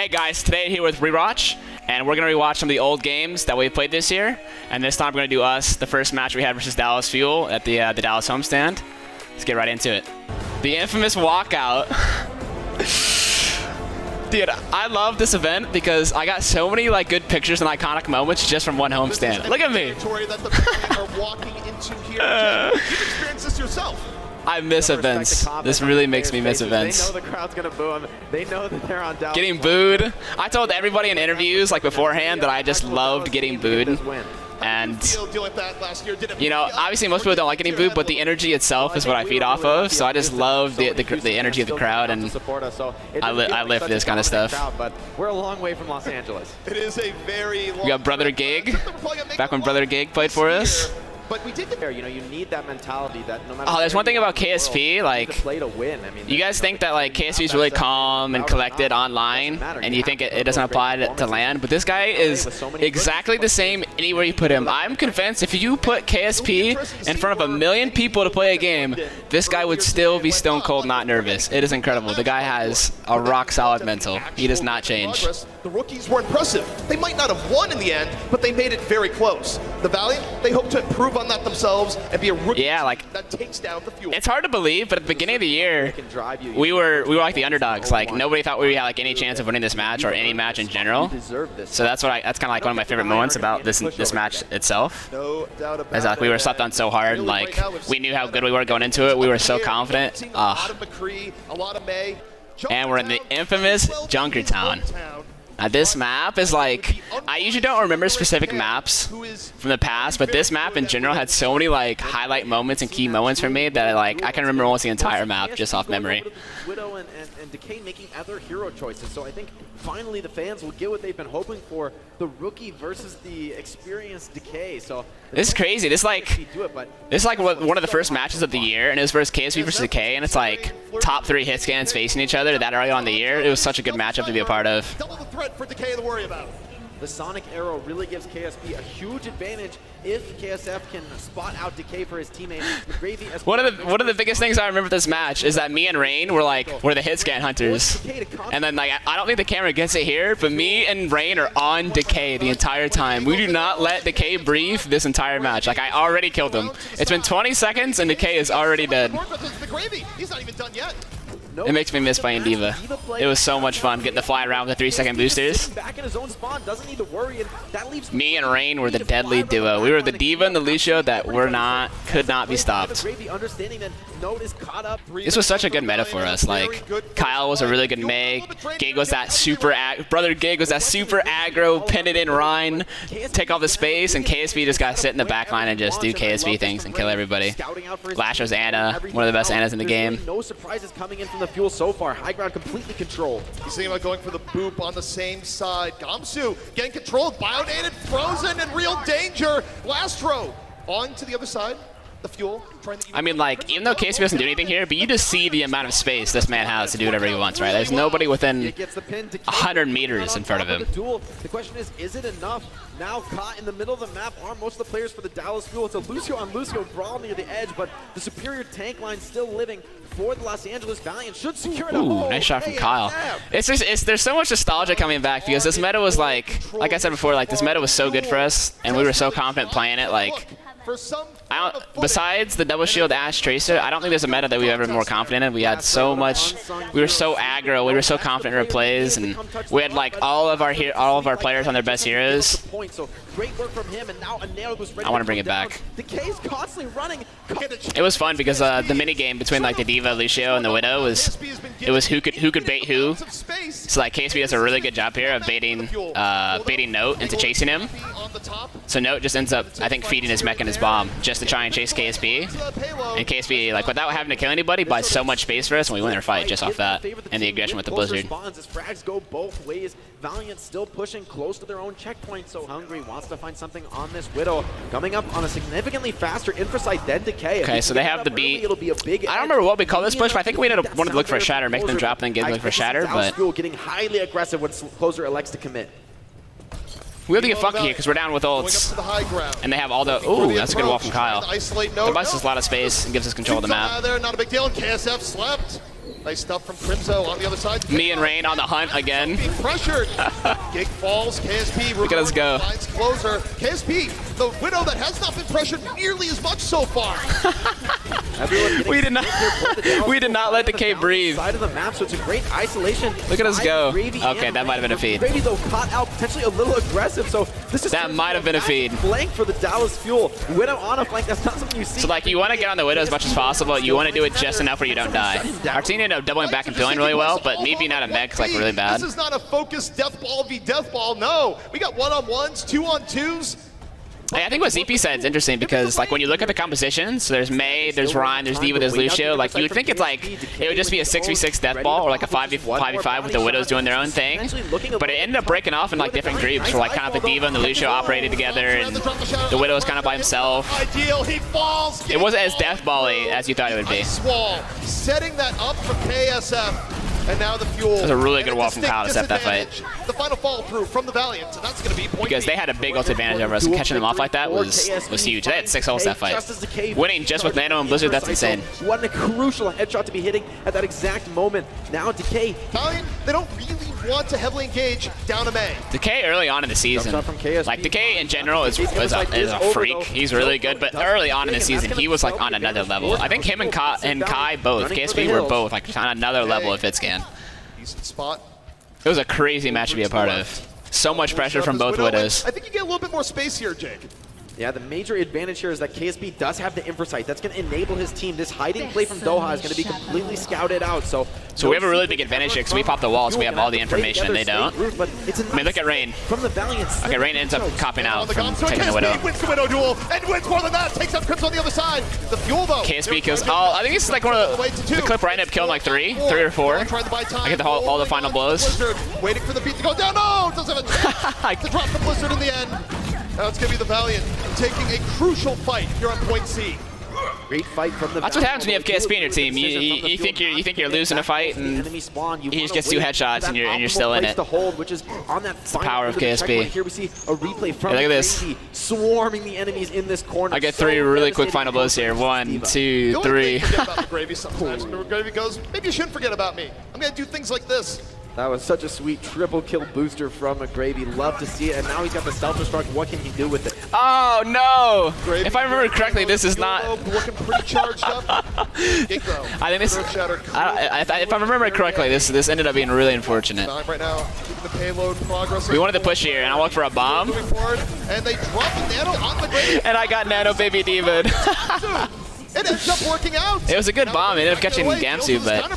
Hey guys, today here with Rewatch, and we're going to rewatch some of the old games that we played this year. And this time we're going to do the first match we had versus Dallas Fuel at the Dallas Homestand. Let's get right into it. The infamous walkout. Dude, I love this event because I got so many good pictures and iconic moments just from one homestand. Look at me. That the Valiant are walking into here. You've experienced this yourself. I miss events. This really makes me miss events. They know the crowd's gonna boo them. They know that they're on Dallas. Getting booed. I told everybody in interviews beforehand that I just loved getting booed. And you know, obviously most people don't like getting booed, but the energy itself is what I feed off of. So I just love the energy of the crowd, and I live for this kind of stuff. But we're a long way from Los Angeles. It is a very long. We got Brother Gig. Back when Brother Gig played for us. But we did get there. You know, you need that mentality that no matter. Oh, there's one thing about KSP, play to win. I mean, you guys think that KSP is really calm and collected online, and you think it doesn't apply to LAN, but this guy is exactly the same anywhere you put him. I'm convinced if you put KSP in front of 1 million people to play a game, this guy would still be stone cold not nervous. It is incredible. The guy has a rock solid mental. He does not change. The rookies were impressive. They might not have won in the end, but they made it very close. The Valiant, they hope to improve on that themselves and be a rookie that takes down the Fuel. It's hard to believe, but at the beginning of the year, we were like the underdogs. Nobody thought we had any chance of winning this match or any match in general. So that's kind of one of my favorite moments about this match itself. No doubt about it. We were slept on so hard. We knew how good we were going into it. We were so confident. A lot of McGravy, a lot of May. And we're in the infamous Junkertown. Now this map is I usually don't remember specific maps from the past, but this map in general had so many highlight moments and key moments for me that I can remember almost the entire map just off memory. Widow and Decay making other hero choices, so I think finally the fans will get what they've been hoping for: the rookie versus the experienced Decay. So this is crazy. This is one of the first matches of the year, and it was versus KSP versus Decay, and it's top 3 hit scans facing each other that early on in the year. It was such a good matchup to be a part of. For Decay to worry about. The Sonic Arrow really gives KSP a huge advantage if KSF can spot out Decay for his teammate. McGravy, one of the biggest things I remember this match is that me and Rain were the hit scan hunters, and then I don't think the camera gets it here, but me and Rain are on Decay the entire time. We do not let Decay breathe this entire match. I already killed him. It's been 20 seconds and Decay is already dead. He's not even done yet. It makes me miss playing D.Va. It was so much fun getting to fly around with the 3-second boosters. Me and Rain were the deadly duo. We were the D.Va and the Lucio that could not be stopped. This was such a good meta for us. Kyle was a really good Meg. Gig was that Brother Gig was that super aggro, pin it in Rhine, take off the space, and KSP just got to sit in the back line and just do KSP things and kill everybody. Lash was Anna, one of the best Annas in the game. No surprises coming in from the Fuel so far. High ground completely controlled. He's thinking about going for the boop on the same side. Gamsu getting controlled, bionated, frozen, in real danger. Lastro on to the other side. The Fuel trying to even though KSP doesn't do anything here, but you just see the amount of space this man has to do whatever he wants, right? There's nobody within 100 meters in front of him. The question is it enough? Now caught in the middle of the map are most of the players for the Dallas Fuel. It's a Lucio on Lucio brawl near the edge, but the superior tank line still living for the Los Angeles Valiant. Should secure it. Ooh, nice shot from Kyle. There's so much nostalgia coming back because this meta was like I said before, this meta was so good for us, and we were so confident playing it. Besides the double shield Ash Tracer, I don't think there's a meta that we've ever been more confident in. We had so much, we were so aggro, we were so confident in our plays, and we had all of our players on their best heroes. I want to bring it back. It was fun because the mini game between the D.Va, Lucio, and the Widow was who could bait who. So KSP does a really good job here of baiting Note into chasing him. So Note just ends up, I think, feeding his mech and his bomb just to try and chase KSP. And KSP, without having to kill anybody, buys so much space for us, and we win our fight just off that and the aggression with the Blizzard. Frags go both ways. Valiant still pushing close to their own checkpoint, so Hungry wants to find something on this Widow. Coming up on a significantly faster infra site than Decay. Okay, so they have the beat. It'll be a big I don't remember what we call this push, but I think we wanted to look for a shatter, make them drop, and then look for a shatter. But getting highly aggressive when Closer elects to commit. We have to get funky here because we're down with ults. And they have all the... Ooh, that's a good wall from Kyle. It buys us a lot of space and gives us control of the map. Not a big deal. KSF slept. Nice stuff from Crimzo on the other side. Me and Rain on the hunt again. Being pressured. Gig falls. KSP. Look at us go. Finds closer. KSP, the Widow that has not been pressured nearly as much so far. We did not let the K breathe. Side of the map, so it's a great isolation. Look at us go. McGravy Okay, and that might have been a feed. McGravy, though, caught out potentially a little aggressive, so this is That might have been a feed. Flank for the Dallas Fuel. Widow on a flank, that's not something you see. So like you want to get on the Widow as much as possible. You want to do it just enough where you don't die. Our team ended up doubling back and peeling really well, but me being out of mech is like really bad. This is not a focused death ball v death ball. No, we got 1-on-1s, 2-on-2s. I think what ZP said is interesting because like when you look at the composition, so there's Mei, there's Ryan, there's D.Va, there's Lucio, like you would think it's like it would just be a 6v6 death ball or like a 5v5 with the Widows doing their own thing, but it ended up breaking off in like different groups where like kind of the D.Va and the Lucio operated together and the Widow was kind of by himself. It wasn't as death ball-y as you thought it would be. Setting that up for KSF. And now the Fuel. It was a really good wall from Kyle to set that fight. The final follow through from the Valiant, and that's going to be point because they had a big ult advantage over us, and catching them off like that was huge. They had 6 ults that fight. Winning just with Nano and Blizzard, that's insane. What a crucial headshot to be hitting at that exact moment. Now Decay. Valiant, they don't really want to heavily engage down a Mei. Decay early on in the season, like Decay in general is a freak. He's really good, but early on in the season, he was like on another level. I think him and Kai both, KSP were both like on another level of Fitscan. Decent spot. It was a crazy match to be a part of. So much pressure from both Widows. I think you get a little bit more space here, Jake. Yeah, the major advantage here is that KSP does have the infosight. That's going to enable his team. This hiding play from Doha is going to be completely scouted out. So we have a really big advantage here because we pop the wall, so we have all the information, and they don't. I mean, look at Rain. From the Valiant. Okay, Rain ends up copping out from taking the Widow. Wins the Widow duel and wins more than that. Takes out Crimson on the other side. The Fuel though. KSP kills. Oh, I think this is like one of the clip where I ended up killing like three or four. I get all the final blows. Blizzard waiting for the beat to go down. No, doesn't have a chance to drop the Blizzard in the end. Now it's going to be the Valiant taking a crucial fight here on point C. Great fight from the That's what happens when you have KSP in your team. You think you're losing a fight, and he just gets 2 headshots, and you're still in it. Which is on that the power of KSP. Here we see a replay from look at this. Swarming the enemies in this corner. I get 3 really quick final blows here. 1, 2, 3. McGravy goes, maybe you shouldn't forget about me. I'm going to do things like this. That was such a sweet triple kill booster from McGravy. Love to see it. And now he's got the Self-Destruct. What can he do with it? Oh, no. If I remember correctly, this is not... Looking pretty charged up. I think this... if I remember correctly, this ended up being really unfortunate. Right now, the payload progress. We wanted to push here, and I looked for a bomb. Moving forward, and they drop the Nano on McGravy. And I got Nano baby Diva. It ends up working out. It was a good bomb. It ended up catching Gamsu, but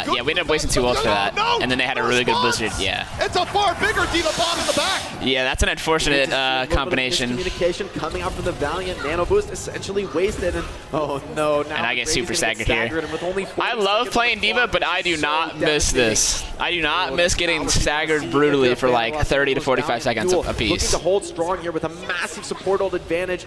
yeah, we ended up wasting 2 ults for that. And then they had a really good Blizzard. Yeah. It's a far bigger Diva bomb in the back. Yeah, that's an unfortunate combination. Communication coming out from the Valiant. Nano boost essentially wasted, and oh no! Now and I get super staggered here. I love playing Diva, but I do not miss this. I do not miss getting staggered brutally for like 30 to 45 seconds a piece. Looking to hold strong here with a massive support ult advantage.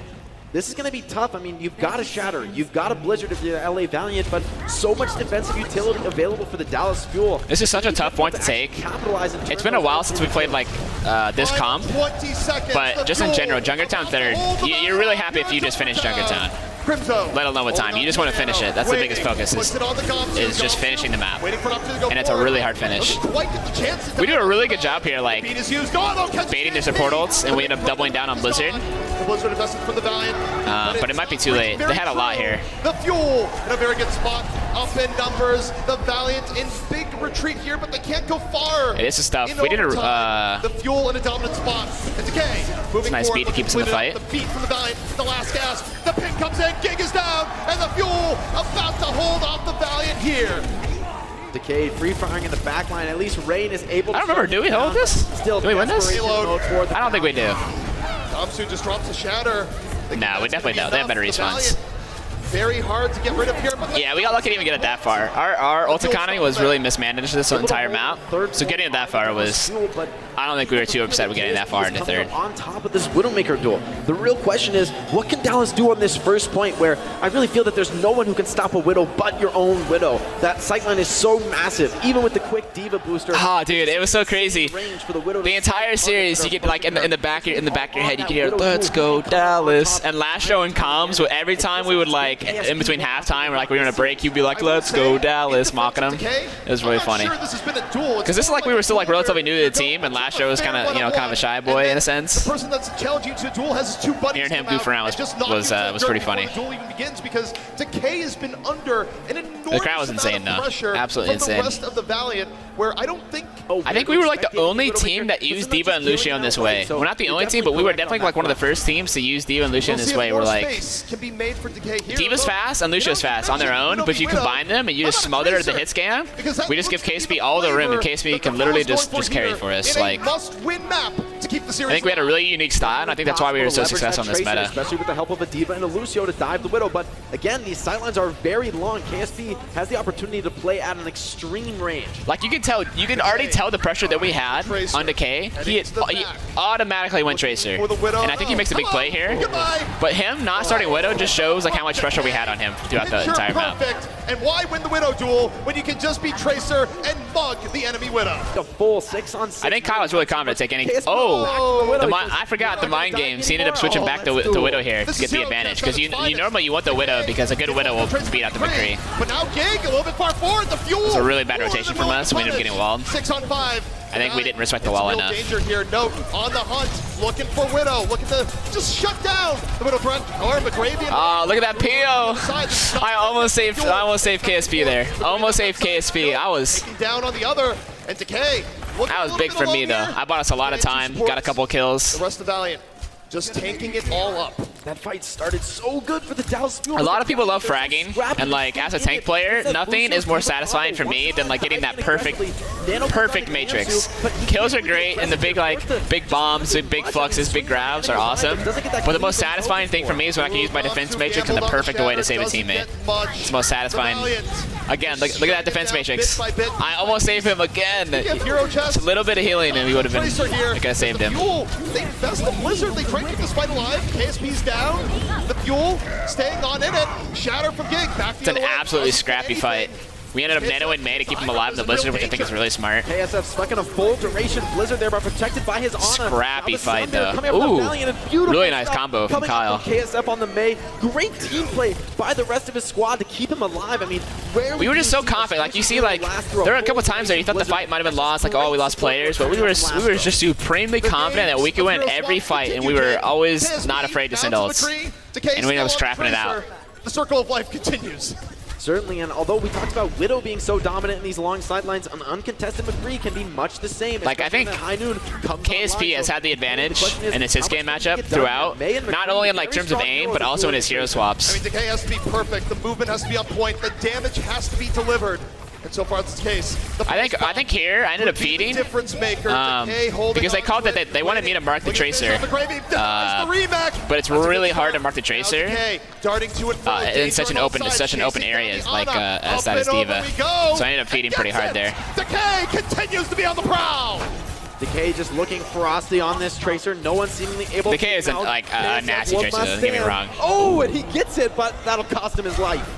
This is going to be tough. I mean, you've got a Shatter, you've got a Blizzard if you're LA Valiant, but so much defensive utility available for the Dallas Fuel. This is such a tough point to take. It's been a while since we played like this comp, but just in general, Junkertown 3rd, you're really happy if you just finish Junkertown. Let alone with time. You just want to finish it. That's the biggest focus, is just finishing the map. And it's a really hard finish. We do a really good job here, like, baiting their support ults, and we end up doubling down on Blizzard. But it might be too late. They had a lot here. The Fuel in a very good spot. Up in numbers. The Valiant in big retreat here, but they can't go far. This is tough. We did a... the Fuel in a dominant spot. And Decay moving nice beat to keep us in the fight. The beat from the Valiant. The last gas. The ping comes in. Gig is down. And the Fuel about to hold off the Valiant here. Decay free firing in the back line. At least Rain is able to... I don't remember. Do we hold this? Still, do we win this? I don't think we do. Gamsu just drops a Shatter. No, we definitely don't. They have better respawns. Very hard to get rid of here. But yeah, we got lucky to even get it that far. Our ult economy was really mismanaged this entire map. So getting it that far was... I don't think we were too upset with getting that far into 3rd. On top of this Widowmaker duel, the real question is, what can Dallas do on this first point where I really feel that there's no one who can stop a Widow but your own Widow? That sightline is so massive, even with the quick Diva booster. Oh, dude, it was so crazy. The entire series, you get like in the back of your head, you can hear, "Let's go Dallas." And last show in comms, every time we would like like in between halftime, or like we were in a break, you'd be like, "Let's go Dallas," mocking him. It was really funny. Because this is like we were still like relatively new to the team, and last year was kind of kind of a shy boy in a sense. Hearing him goof around was pretty funny. The crowd was insane though, absolutely insane. The rest of the Valiant, where I don't think. I think we were like the only team that used D.Va and Lucio in this way. We're not the only team, but we were definitely like one of the first teams to use D.Va and Lucio in this way. We're like, D.Va's fast and Lucio's fast on their own, but if you combine them and you just smother the hit scam, we just give KSP all the room, and KSP can literally just carry for us. Like, I think we had a really unique style, and I think that's why we were so successful in this meta. Especially with the help of a D.Va and a Lucio to dive the Widow. But again, these sidelines are very long. KSP has the opportunity to play at an extreme range. Like you can already tell the pressure that we had on Decay. He automatically went Tracer, and I think he makes a big play here. But him not starting Widow just shows like how much pressure we had on him throughout the entire map. And why win the Widow duel when you can just be Tracer and mug the enemy Widow? A full 6-on-6. I think Kyle was really confident taking. I forgot the mind games. He ended up switching back to Widow here to get the advantage, because you normally want the Widow because a good Widow will beat out the McGravy. But now Gig a little bit far forward. The Fuel. It's a really bad rotation from us. We ended up getting walled. 6-on-5. I think we didn't respect the wall enough. Danger here. Note on the hunt, looking for Widow, looking to just shut down the Widow front. Or McGravy. Oh, look at that PO! I almost saved KSP there. Almost saved KSP. I was down on the other, and Decay. That was big for me though. I bought us a lot of time. Got a couple kills. The rest of Valiant just tanking it all up. That fight started so good for the Dallas Fuel. A lot of people love fragging, and like as a tank player, nothing is more satisfying for me than like getting that perfect matrix. Kills are great, and the big bombs, big fluxes, big grabs are awesome. But the most satisfying thing for me is when I can use my defense matrix in the perfect way to save a teammate. It's the most satisfying. Again, look at that defense matrix. I almost saved him again. Just a little bit of healing, and we would have been. I could have saved him. They best the Blizzard. They try to keep this fight alive. KSP's down. The Fuel staying on in it. Shatter from Gig. It's an absolutely scrappy fight. We ended up nanoing May to keep him alive in the Blizzard, which I think is really smart. KSF stuck in a full duration Blizzard there, but protected by his Ana. Scrappy fight though. Ooh, really nice combo from Kyle. KSF on the May. Great team play by the rest of his squad to keep him alive. I mean, we were just so confident. Like you see, like there were a couple times there you thought the fight might have been lost. Like, oh, we lost players, but we were just supremely confident that we could win every fight, and we were always not afraid to send ults, and we ended up scrapping it out. The circle of life continues. Certainly, and although we talked about Widow being so dominant in these long sidelines, an uncontested McGravy can be much the same. Like, I think KSP has had the advantage in his game matchup throughout, not only in like terms of aim, but also in his hero swaps. I mean, Decay has to be perfect, the movement has to be on point, the damage has to be delivered. And so far, that's the case. I think here I ended up feeding because they called that they wanted me to mark the Tracer, but it's really hard to mark the Tracer in such an open area like as that is D.Va. So I ended up feeding pretty hard there. Decay continues to be on the prowl. Decay just looking ferocity on this Tracer. No one seemingly able to. Decay is like a nasty Tracer. Don't get me wrong. Oh, and he gets it, but that'll cost him his life.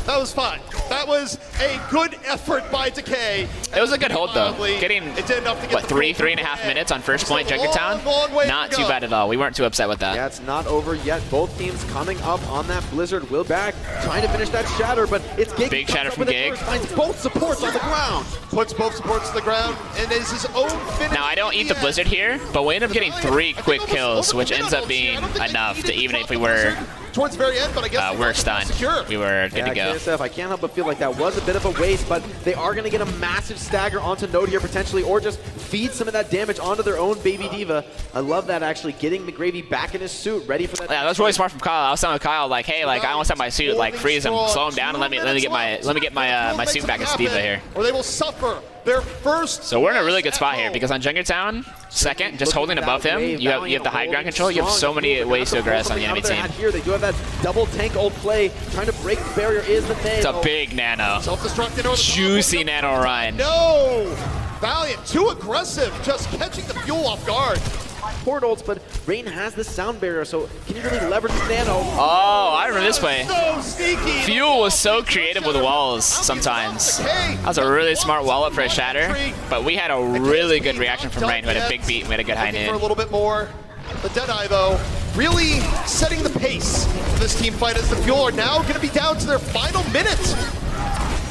That was fine. That was a good effort by Decay. It was a good hold though. Getting what 3.5 minutes on first point Junkertown. Not too bad at all. We weren't too upset with that. Yeah, it's not over yet. Both teams coming up on that Blizzard. Will back trying to finish that Shatter, but it's Gig. Big Shatter from Gig. Finds both supports on the ground. Puts both supports to the ground and is his own finish. Now I don't eat the Blizzard here, but we end up getting 3 quick kills, which ends up being enough to even if we were towards the very end, but I guess we're stunned. We were good to go. KSF, I can't help but feel like that was a bit of a waste, but they are going to get a massive stagger onto Node here potentially, or just feed some of that damage onto their own baby D.Va. I love that actually, getting McGravy back in his suit, ready for that. Yeah, that's really smart from Kyle. I was telling Kyle like, hey, like I almost have my suit, like freeze him, slow him down, and let me get my suit back as D.Va here. Or they will suffer their first. So we're in a really good spot here because on Junkertown, second, just holding above him, you have the high ground control. You have so many ways to aggress on the enemy team. Here they do have that double tank ult play, trying to break the barrier. Is the It's a big nano. Self-destruct. Juicy nano run. No, Valiant too aggressive, just catching the Fuel off guard. Port ults, but Rain has the sound barrier, so can you really leverage the nano? Oh, I remember this play. So sneaky. Fuel was so creative with walls sometimes. That was a really smart wall up for a Shatter, but we had a really good reaction from Rain, who had a big beat and we had a good high noon. For a little bit more. The Deadeye, though, really setting the pace for this team fight as the Fuel are now going to be down to their final minute.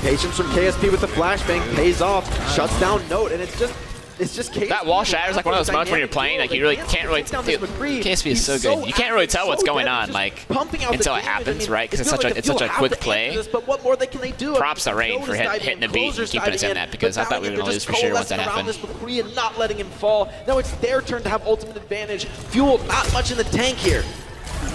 Patience from KSP with the flashbang pays off, shuts down Note, and it's just KSP. That wall shatter is like one of those moments when you're playing, like you really can't really. Dude, KSP is so good. You can't really tell what's going on, like until it happens, right? Because it's such a quick play. But what more can they do? Props to Rain for hitting the beat and keeping us in that, because I thought we were going to lose for sure once that happened. McGravy and not letting him fall. Now it's their turn to have ultimate advantage. Fuel not much in the tank here.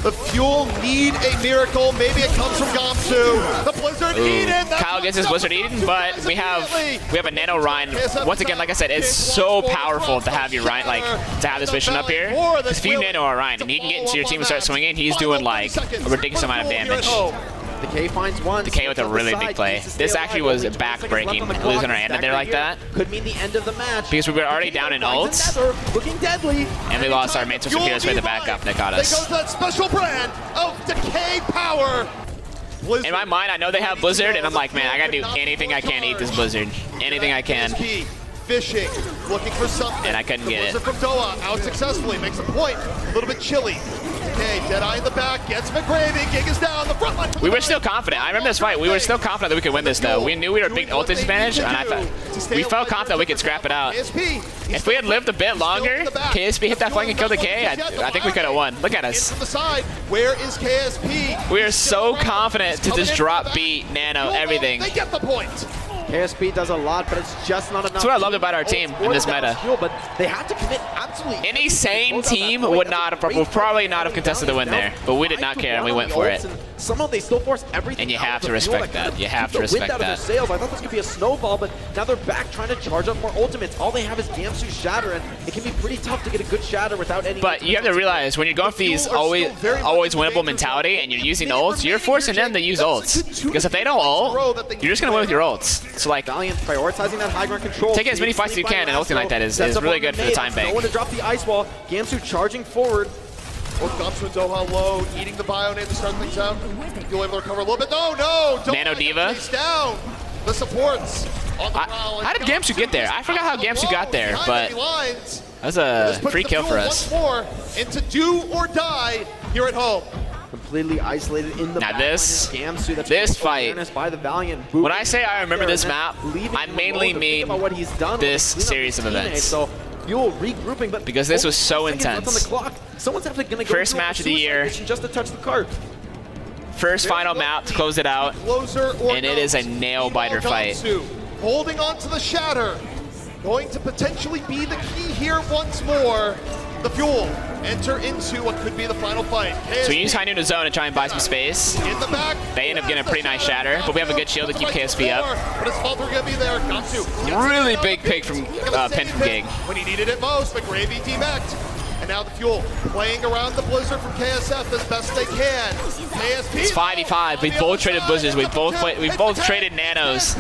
The Fuel need a miracle. Maybe it comes from Gamsu. The Blizzard Eden. Kyle gets his Blizzard Eden, but we have a Nano Ryan. Once again, like I said, it's so powerful to have your Ryan, like to have this vision up here. Because if you Nano a Ryan and he can get into your team and start swinging, he's doing like a ridiculous amount of damage. Decay finds one. Decay with a really big play. This actually was back-breaking, losing our Ana there like that. Could mean the end of the match. Because we were already down in ults. Looking deadly. And we lost our main source of heroes with the backup that got us. There goes that special brand of Decay power. In my mind, I know they have Blizzard, and I'm like, man, I gotta do anything I can to eat this Blizzard. Anything I can. Fishing, looking for something. And I couldn't get it. Blizzard from Doha, out successfully, makes a point. A little bit chilly. Okay, Deadeye in the back, gets McGravy, Gig is down, the front line. We were still confident. I remember this fight. We were still confident that we could win this, though. We knew we were a big ult disadvantage, and we felt confident we could scrap it out. If we had lived a bit longer, KSP hit that flank and killed the K, I think we could have won. Look at us. Where is KSP? We are so confident to just drop beat, nano, everything. They get the point. KSP does a lot, but it's just not enough. That's what I loved about our team in this meta. But they have to commit absolutely. Any sane team would probably not have contested the win there, but we did not care and we went for it. Somehow they still force everything. And you have to respect that. You have to respect that. I thought this could be a snowball, but now they're back trying to charge up more ultimates. All they have is Gamsu's Shatter, and it can be pretty tough to get a good Shatter without any. But you have to realize when you're going for these always winnable mentality and you're using ults, you're forcing them to use ults. Because if they don't ult, you're just gonna win with your ults. So like, Valiant prioritizing that high ground control. Take as many fights as you can, and ulting like that is really good for the time bank. No one to drop the ice wall. Gamsu charging forward. Both Gamsu and Doha low, eating the Bionade to start things out. You'll able to recover a little bit. No! Nano Diva. Down. The supports on the prowl. How did Gamsu get there? I forgot how Gamsu got there, but that was a free kill for us. Once more into do or die here at home. Completely isolated in the now this fight, by the Valiant. When I say I remember this map, I mainly mean this series of events. So Fuel regrouping, but because this was so intense. First match of the year. Just to touch the cart. First final map to close it out, and it is a nail-biter fight. Holding on to the Shatter, going to potentially be the key here once more. The Fuel enter into what could be the final fight. So we use high noon to zone and try and buy some space. In the back, they end up getting a pretty nice Shatter, but we have a good shield to keep KSP up. But it's Falter gonna be there. Really big pick from Pin from Gig. When he needed it most, McGravy demeched. And now the Fuel playing around the Blizzard from KSF as best they can. KSP. It's 5v5. We both traded Blizzards. We both traded nanos.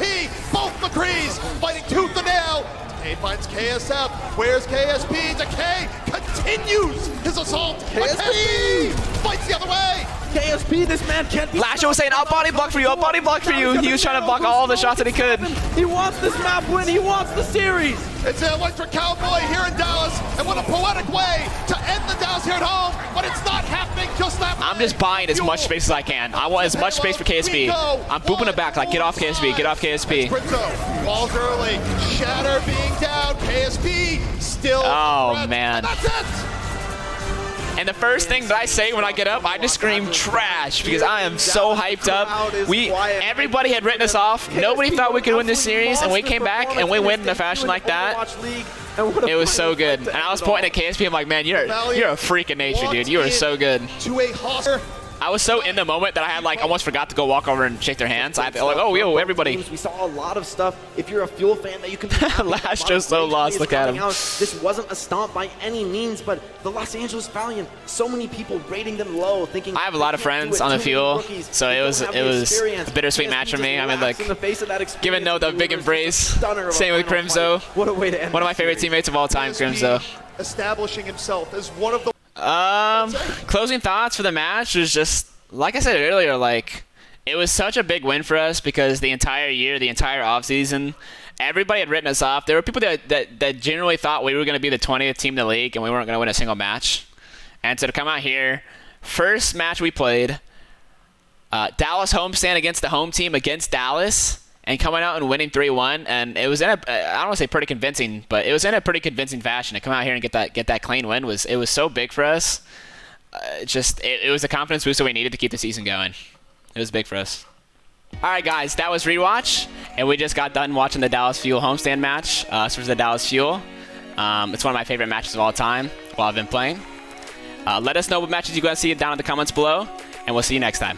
Both McCrees fighting tooth and nail. Decay finds KSF. Where's KSP? Decay continues his assault. KSP fights the other way. KSP, this man can't be. Lasher was saying, I'll body block for you, I'll body block for you. He was trying to block all the shots that he could. He wants this map win, he wants the series. It's an electric cowboy here in Dallas, and what a poetic way to end the Dallas here at home, but it's not happening just that way. I'm just buying as much space as I can. I want as much space for KSP. I'm booping it back, like, get off KSP, get off KSP. Balls early, Shatter being down, KSP still. Oh, man. That's it. And the first thing that I say when I get up, I just scream trash because I am so hyped up. Everybody had written us off. Nobody thought we could win this series, and we came back and we win in a fashion like that. It was so good. And I was pointing at KSP. I'm like, man, you're a freak of nature, dude. You are so good. I was so in the moment that I had like almost forgot to go walk over and shake their hands. I had to, like, oh, yo, everybody. We saw a lot of stuff. If you're a Fuel fan, that you can. Lastro's so lost. Look at him. This wasn't a stomp by any means, but the Los Angeles Valiant. So many people rating them low, thinking. I have a lot of friends on the Fuel, so it was a bittersweet match for me. I mean, like, giving Note a big embrace. Same with Crimzo. What a way to end. One of my favorite teammates of all time, Crimzo. Establishing himself as one of the. Closing thoughts for the match was just, like I said earlier, like, it was such a big win for us because the entire year, the entire offseason, everybody had written us off. There were people that generally thought we were going to be the 20th team in the league and we weren't going to win a single match. And so to come out here, first match we played, Dallas Homestand against the home team against Dallas, and coming out and winning 3-1. And it was in a, I don't want to say pretty convincing, but it was in a pretty convincing fashion. To come out here and get that clean win was so big for us. It was a confidence boost that we needed to keep the season going. It was big for us. All right, guys, that was Rewatch, and we just got done watching the Dallas Fuel Homestand match. This was the Dallas Fuel. It's one of my favorite matches of all time while I've been playing. Let us know what matches you guys see down in the comments below, and we'll see you next time.